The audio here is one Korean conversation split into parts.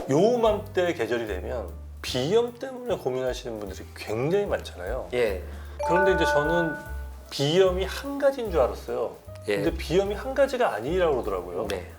요맘때 계절이 되면 비염 때문에 고민하시는 분들이 굉장히 많잖아요. 예. 그런데 이제 저는 비염이 한 가지인 줄 알았어요. 예. 근데 비염이 한 가지가 아니라고 그러더라고요. 네.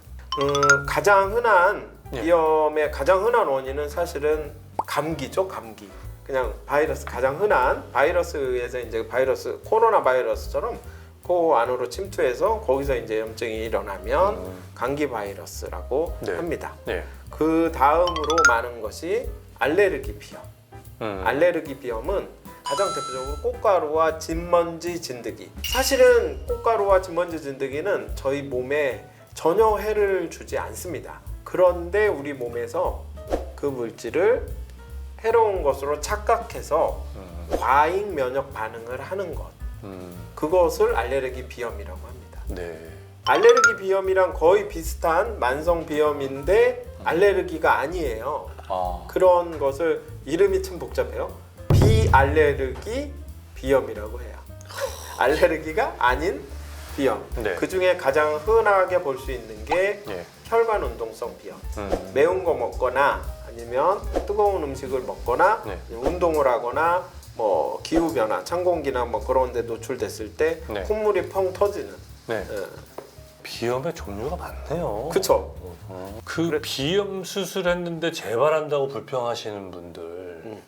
가장 흔한 예. 비염의 가장 흔한 원인은 사실은 감기죠, 감기. 그냥 바이러스 가장 흔한 바이러스에서 이제 바이러스 코로나 바이러스처럼 코 안으로 침투해서 거기서 이제 염증이 일어나면 감기 바이러스라고 네. 합니다. 네. 그 다음으로 많은 것이 알레르기 비염. 알레르기 비염은 가장 대표적으로 꽃가루와 진먼지 진드기. 사실은 꽃가루와 진먼지 진드기는 저희 몸에 전혀 해를 주지 않습니다. 그런데 우리 몸에서 그 물질을 해로운 것으로 착각해서 과잉 면역 반응을 하는 것, 그것을 알레르기 비염이라고 합니다. 네. 알레르기 비염이랑 거의 비슷한 만성 비염인데 알레르기가 아니에요. 아. 그런 것을 이름이 참 복잡해요. 비알레르기 비염이라고 해요. 알레르기가 아닌 비염. 네. 그 중에 가장 흔하게 볼 수 있는 게 예. 혈관 운동성 비염. 매운 거 먹거나 아니면 뜨거운 음식을 먹거나 네. 운동을 하거나 뭐 기후 변화, 찬 공기나 뭐 그런 데 노출됐을 때 네. 콧물이 펑 터지는. 네. 비염의 종류가 많네요. 그쵸? 그 비염 수술했는데 재발한다고 불평하시는 분들,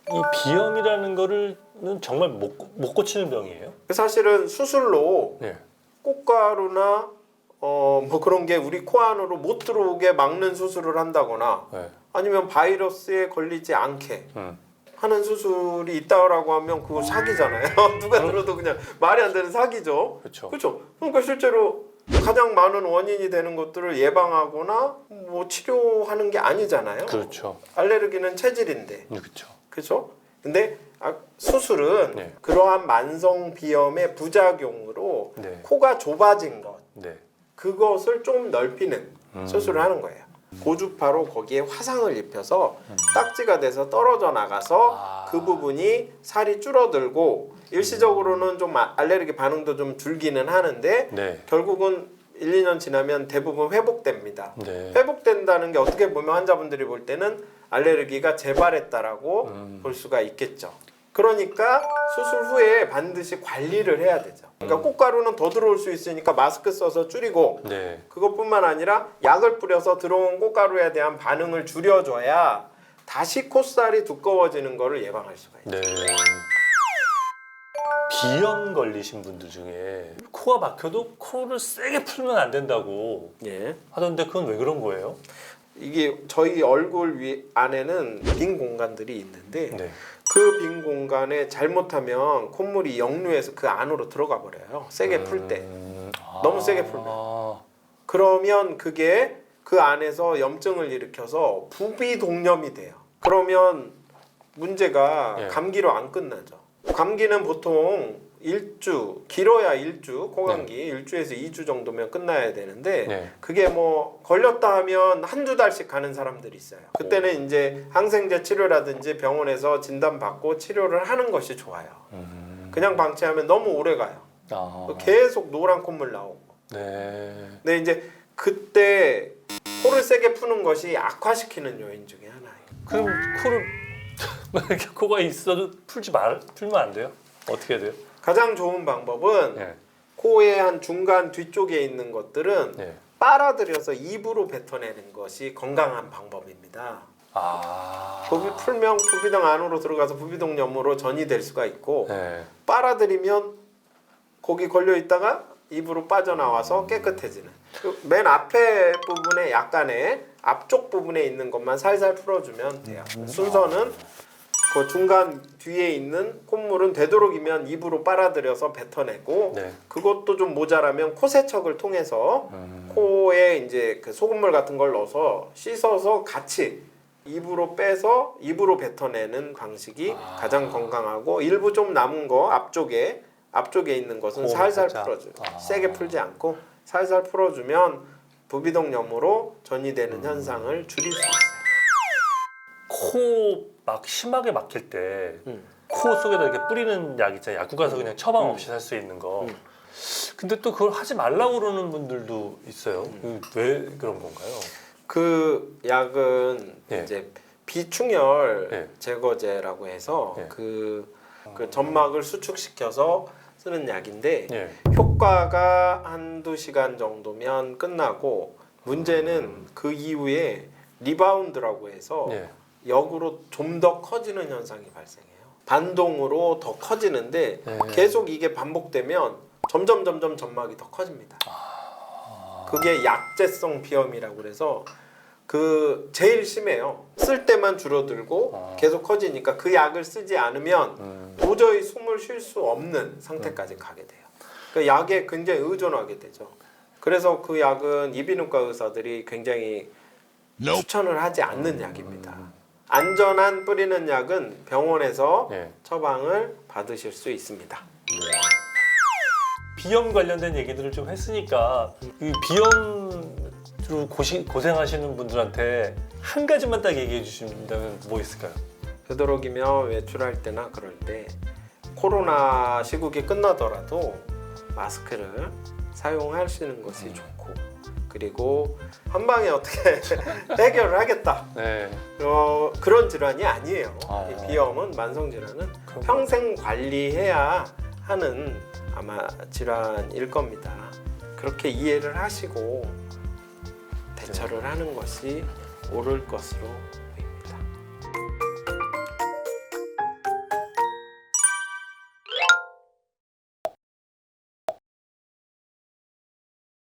이 비염이라는 거를 정말 못 고치는 병이에요? 사실은 수술로 네. 꽃가루나 뭐 그런 게 우리 코 안으로 못 들어오게 막는 수술을 한다거나 네. 아니면 바이러스에 걸리지 않게 음. 하는 수술이 있다라고 하면 그거 사기잖아요. 누가 들어도 그냥 말이 안 되는 사기죠. 그렇죠. 그렇죠. 그러니까 실제로 가장 많은 원인이 되는 것들을 예방하거나 뭐 치료하는 게 아니잖아요. 그렇죠. 알레르기는 체질인데. 그렇죠. 그렇죠? 근데 수술은 네. 그러한 만성 비염의 부작용으로 네. 코가 좁아진 것, 네. 그것을 좀 넓히는 수술을 하는 거예요. 고주파로 거기에 화상을 입혀서 딱지가 돼서 떨어져 나가서 그 부분이 살이 줄어들고 일시적으로는 좀 알레르기 반응도 좀 줄기는 하는데 네. 결국은 1, 2년 지나면 대부분 회복됩니다. 네. 회복된다는 게 어떻게 보면 환자분들이 볼 때는 알레르기가 재발했다라고 볼 수가 있겠죠. 그러니까 수술 후에 반드시 관리를 해야 되죠. 그러니까 꽃가루는 더 들어올 수 있으니까 마스크 써서 줄이고 네. 그것뿐만 아니라 약을 뿌려서 들어온 꽃가루에 대한 반응을 줄여줘야 다시 콧살이 두꺼워지는 것을 예방할 수가 있죠. 네. 비염 걸리신 분들 중에 코가 막혀도 코를 세게 풀면 안 된다고 예. 하던데 그건 왜 그런 거예요? 이게 저희 얼굴 안에는 빈 공간들이 있는데 네. 그 빈 공간에 잘못하면 콧물이 역류해서 그 안으로 들어가 버려요. 세게 풀 때. 너무 세게 풀면. 그러면 그게 그 안에서 염증을 일으켜서 부비동염이 돼요. 그러면 문제가 예. 감기로 안 끝나죠. 감기는 보통 일주, 길어야 일주, 코감기 일주에서 2주 정도면 끝나야 되는데 네. 그게 뭐 걸렸다 하면 한두 달씩 가는 사람들이 있어요. 그때는 이제 항생제 치료라든지 병원에서 진단받고 치료를 하는 것이 좋아요. 그냥 방치하면 너무 오래 가요. 계속 노란 콧물 나오고. 네. 근데 이제 그때 코를 세게 푸는 것이 악화시키는 요인 중에 하나예요. 그럼 코를 이렇게 코가 있어도 풀면 안 돼요? 어떻게 해야 돼요? 가장 좋은 방법은 네. 코의 한 중간 뒤쪽에 있는 것들은 네. 빨아들여서 입으로 뱉어내는 것이 건강한 방법입니다. 풀면 부비동 안으로 들어가서 부비동염으로 전이될 수가 있고 네. 빨아들이면 거기 걸려 있다가 입으로 빠져나와서 깨끗해지는. 맨 앞에 부분에 약간의 앞쪽 부분에 있는 것만 살살 풀어주면 돼요. 순서는 그 중간 뒤에 있는 콧물은 되도록이면 입으로 빨아들여서 뱉어내고 네. 그것도 좀 모자라면 코세척을 통해서 코에 이제 그 소금물 같은 걸 넣어서 씻어서 같이 입으로 빼서 입으로 뱉어내는 방식이 가장 건강하고 일부 좀 남은 거 앞쪽에 있는 것은 살살 풀어줘요. 세게 풀지 않고 살살 풀어주면 부비동염으로 전이되는 현상을 줄일 수 있어요. 코 막 심하게 막힐 때 코 속에다 이렇게 뿌리는 약 있잖아요. 약국 가서 그냥 처방 없이 살 수 있는 거. 근데 또 그걸 하지 말라고 그러는 분들도 있어요. 왜 그런 건가요? 그 약은 예. 이제 비충혈 예. 제거제라고 해서 예. 그 점막을 수축시켜서 쓰는 약인데 예. 효과가 한두 시간 정도면 끝나고 문제는 그 이후에 리바운드라고 해서 예. 역으로 좀 더 커지는 현상이 발생해요. 반동으로 더 커지는데 예. 계속 이게 반복되면 점점 점막이 더 커집니다. 그게 약재성 비염이라고 그래서 그 제일 심해요. 쓸 때만 줄어들고 계속 커지니까 그 약을 쓰지 않으면 도저히 숨을 쉴 수 없는 상태까지 가게 돼요. 그 약에 굉장히 의존하게 되죠. 그래서 그 약은 이비인후과 의사들이 굉장히 추천을 하지 않는 약입니다. 안전한 뿌리는 약은 병원에서 예. 처방을 받으실 수 있습니다. 비염 관련된 얘기들을 좀 했으니까 이 비염으로 고생하시는 분들한테 한 가지만 딱 얘기해 주신다면 뭐 있을까요? 되도록이면 외출할 때나 그럴 때 코로나 시국이 끝나더라도 마스크를 사용하시는 것이 좋고, 그리고 한 방에 어떻게 해결을 하겠다 네. 그런 질환이 아니에요. 아. 이 비염은 만성 질환은 그럼. 평생 관리해야 하는 아마 질환일 겁니다. 그렇게 이해를 하시고 대처를 하는 것이 옳을 것으로